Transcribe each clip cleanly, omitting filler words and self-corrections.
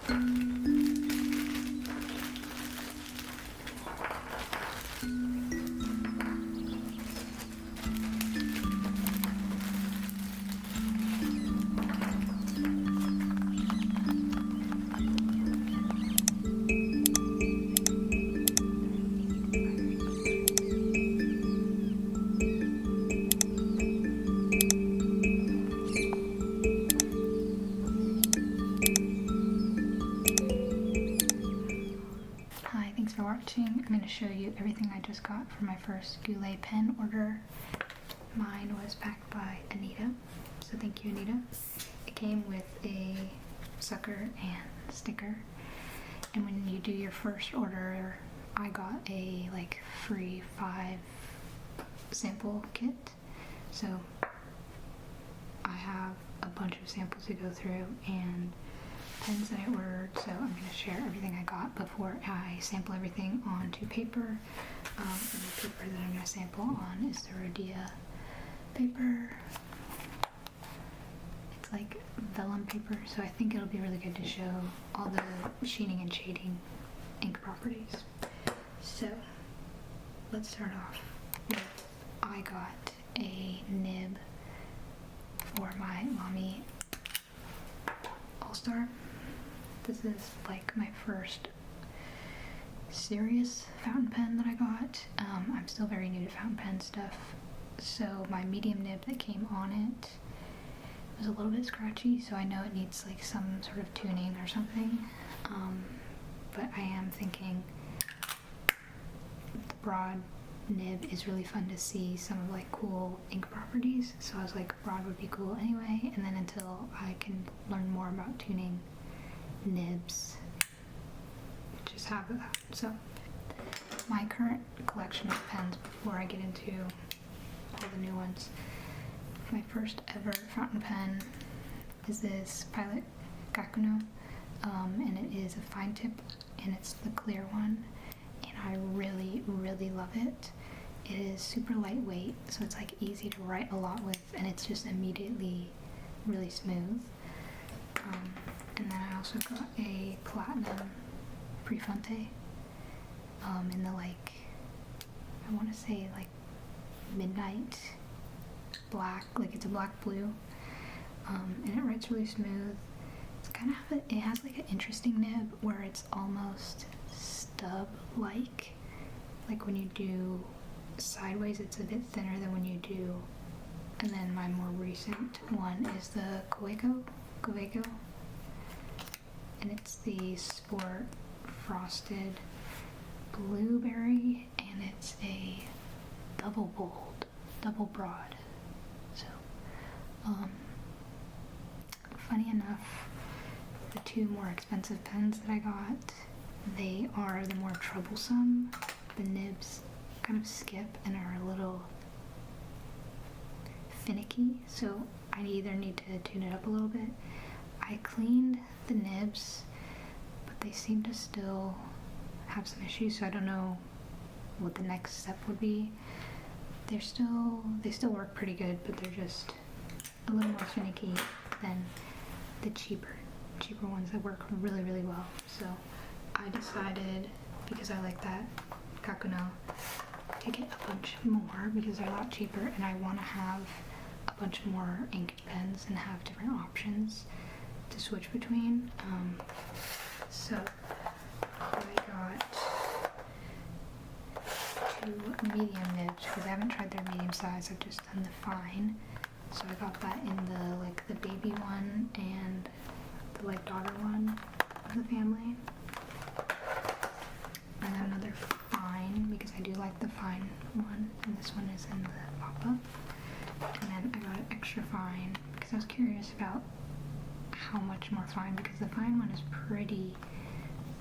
Thanks for watching. I'm going to show you everything I just got for my first Goulet pen order. Mine was packed by Anita, so thank you, Anita. It came with a sucker and sticker, and when you do your first order, I got a free 5 sample kit, so I have a bunch of samples to go through and pens that I ordered, so I'm going to share everything I got before I sample everything onto paper. And the paper that I'm going to sample on is the Rhodia paper. It's like vellum paper, so I think it'll be really good to show all the sheening and shading ink properties. So let's start off with, I got a nib for my lamy All-Star. This is like my first serious fountain pen that I got. I'm still very new to fountain pen stuff, so my medium nib that came on it was a little bit scratchy, so I know it needs like some sort of tuning or something. But I am thinking the broad nib is really fun to see some of like cool ink properties, so I was like, broad would be cool anyway, and then until I can learn more about tuning nibs, just have that. So my current collection of pens before I get into all the new ones, my first ever fountain pen is this Pilot Kakuno, and it is a fine tip, and it's the clear one, and I really love it. It is super lightweight, so it's like easy to write a lot with, and it's just immediately really smooth. And then I also got a platinum Prefonte in the I want to say midnight black, it's a black blue, and it writes really smooth. It's kind of it has like an interesting nib where it's almost stub like when you do sideways it's a bit thinner than when you do. And then my more recent one is the kaweco, and it's the Sport Frosted Blueberry, and it's a double broad. So, funny enough, the 2 more expensive pens that I got, they are the more troublesome. The nibs kind of skip and are a little finicky, so I either need to tune it up a little bit. I cleaned the nibs, but they seem to still have some issues, so I don't know what the next step would be. They still work pretty good, but they're just a little more finicky than the cheaper ones that work really well. So I decided, because I like that kakuno, to get a bunch more because they're a lot cheaper, and I want to have a bunch more ink pens and have different options to switch between. So I got 2 medium nibs because I haven't tried their medium size. I've just done the fine. So I got that in the baby one and the daughter one of the family. And then another fine because I do like the fine one, and this one is in the pop-up. And then I got an extra fine because I was curious about how much more fine, because the fine one is pretty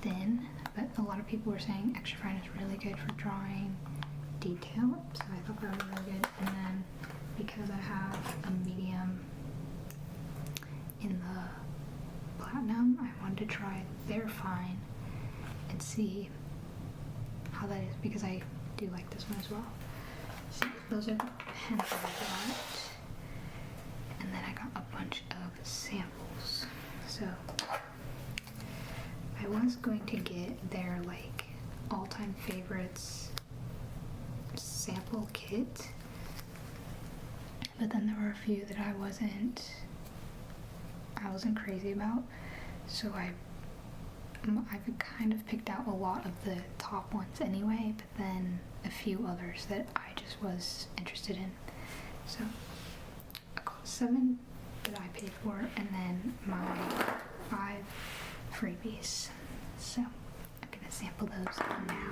thin, but a lot of people were saying extra fine is really good for drawing detail, so I thought that was really good. And then because I have a medium in the platinum, I wanted to try their fine and see how that is, because I do like this one as well. So those are the pens that I got, and then I got a bunch of samples. So was going to get their like all-time favorites sample kit, but then there were a few that I wasn't crazy about, so I've kind of picked out a lot of the top ones anyway, but then a few others that I just was interested in. So I got 7 that I paid for, and then my 5 freebies. So I'm gonna sample those now.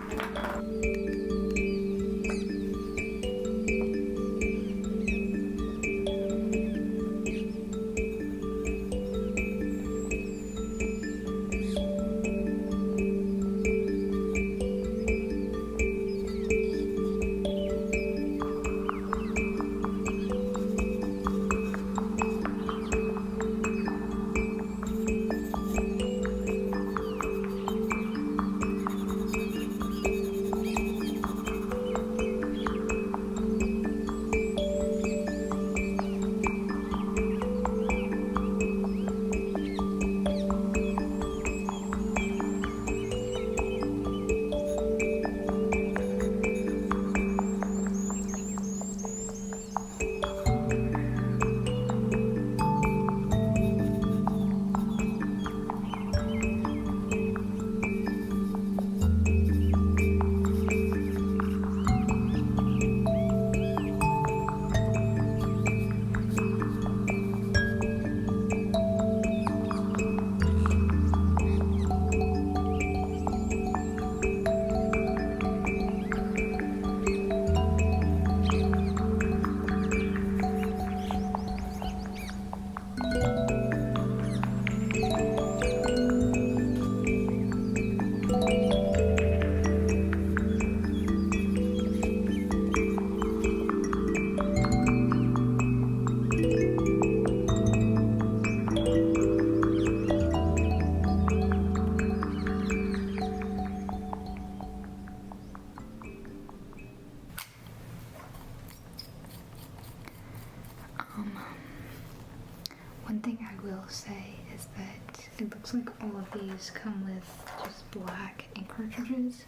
One thing I will say is that it looks like all of these come with just black ink cartridges,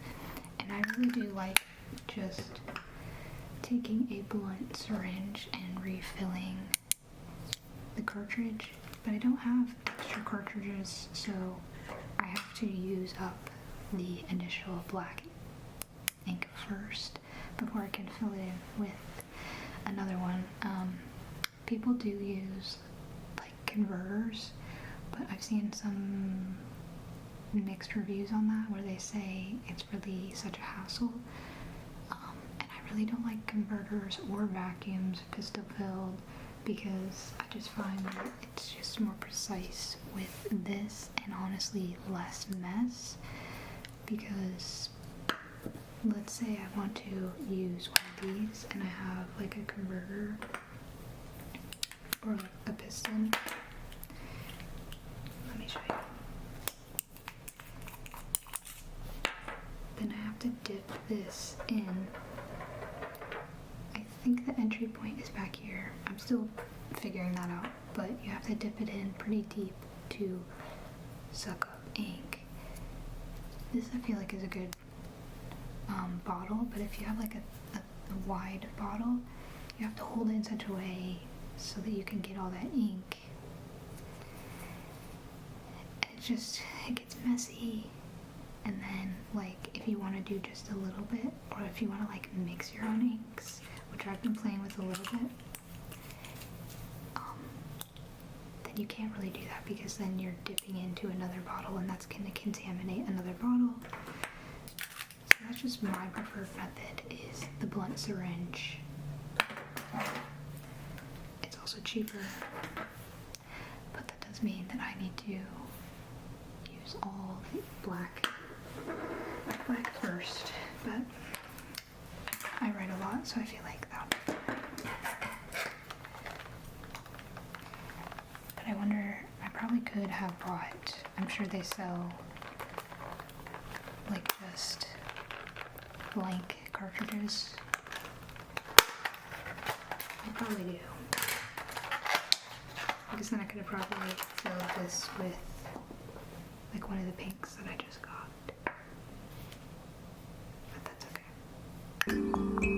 and I really do like just taking a blunt syringe and refilling the cartridge, but I don't have extra cartridges, so I have to use up the initial black ink first before I can fill it in with another one. People do use like converters, but I've seen some mixed reviews on that where they say it's really such a hassle, and I really don't like converters or vacuums pistol filled, because I just find that it's just more precise with this, and honestly less mess. Because let's say I want to use one of these and I have like a converter or like a piston. Let me show you. Then I have to dip this in. I think the entry point is back here. I'm still figuring that out, but you have to dip it in pretty deep to suck up ink. This I feel like is a good bottle, but if you have like a wide bottle, you have to hold it in such a way so that you can get all that ink. It gets messy. And then like if you want to do just a little bit, or if you want to like mix your own inks, which I've been playing with a little bit, then you can't really do that, because then you're dipping into another bottle and that's going to contaminate another bottle. So that's just my preferred method, is the blunt syringe. It's also cheaper, but that does mean that I need to use all the black first, but I write a lot, so I feel like that. But I wonder, I probably could have bought, I'm sure they sell like just blank cartridges. I probably do, because then I could have probably filled this with like one of the pinks that I just got. But that's okay.